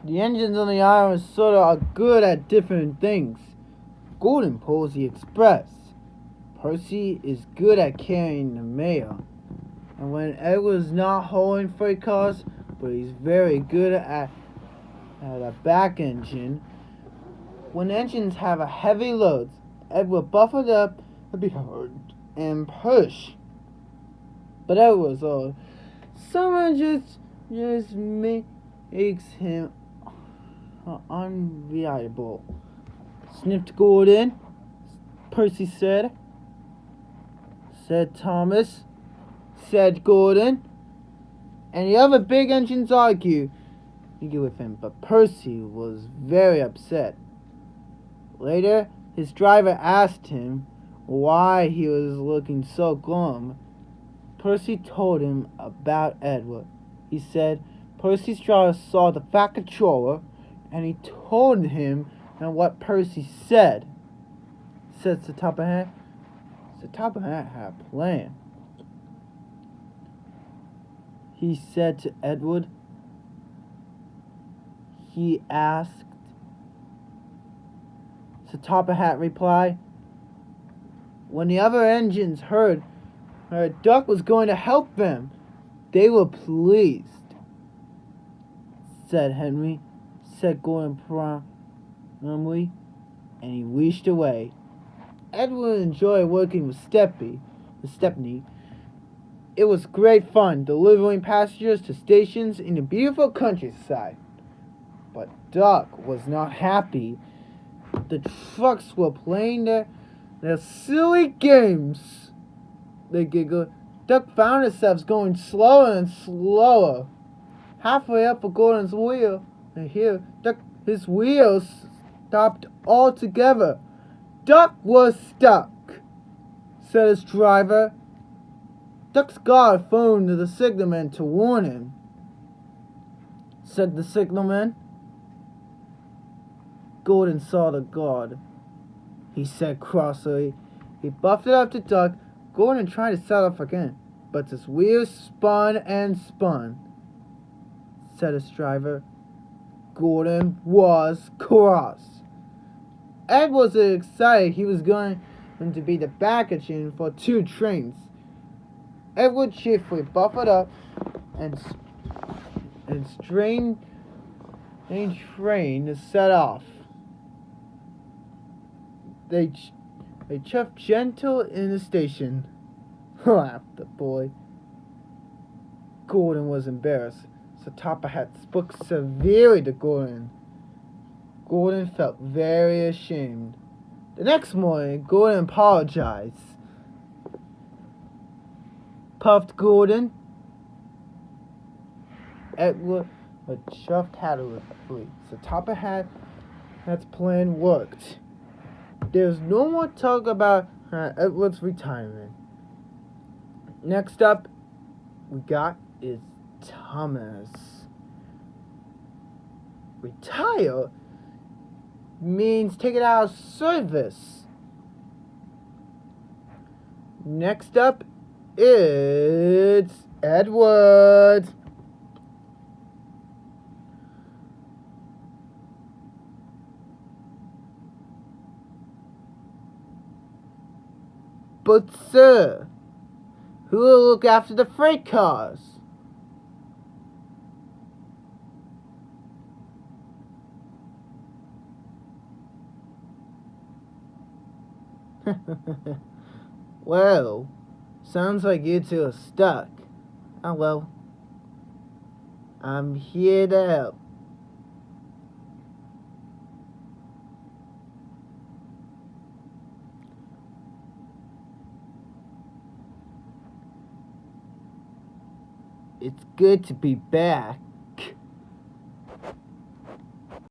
The engines on the island sort of are good at different things. Gordon pulls the express. Percy is good at carrying the mail. And when Edward's not hauling freight cars, but he's very good at a back engine. When engines have a heavy load, Edward buffeted up and push. But Edward's old. Someone just makes him unreliable. Sniffed Gordon. Percy said. Said Thomas. Said Gordon. And the other big engines argue with him, but Percy was very upset. Later, his driver asked him why he was looking so glum. Percy told him about Edward. He said Percy's driver saw the Fat Controller, and he told him what Percy said. Said Sir Top Hat. Sir Top Hat had a plan. He said to Edward. He asked. Sir Top Hat replied. When the other engines heard Duck was going to help them, they were pleased. Said Henry. Said Gordon promptly, and he wished away. Edward enjoyed working with Stepney. It was great fun delivering passengers to stations in the beautiful countryside. But Duck was not happy. The trucks were playing their silly games. They giggled. Duck found himself going slower and slower. Halfway up a Gordon's wheel, and here his wheels stopped altogether. Duck was stuck, said his driver. Duck's guard phoned to the signalman to warn him, said the signalman. Gordon saw the guard. He said crossly. He buffed it up to Duck. Gordon tried to set off again, but his wheels spun and spun, said his driver. Gordon was cross. Ed was excited he was going to be the back engine for 2 trains. Edward cheerfully buffeted up and strained a train to set off. They chuffed gentle in the station, laughed the boy. Gordon was embarrassed, so Top Hat spoke severely to Gordon. Gordon felt very ashamed. The next morning, Gordon apologized. Puffed Gordon. Edward chuffed happily, so Top Hat's plan worked. There's no more talk about Edward's retirement. Next up, we got is Thomas. Retire means take it out of service. Next up, it's Edward. But sir, who will look after the freight cars? Well, sounds like you two are stuck. Oh well, I'm here to help. It's good to be back.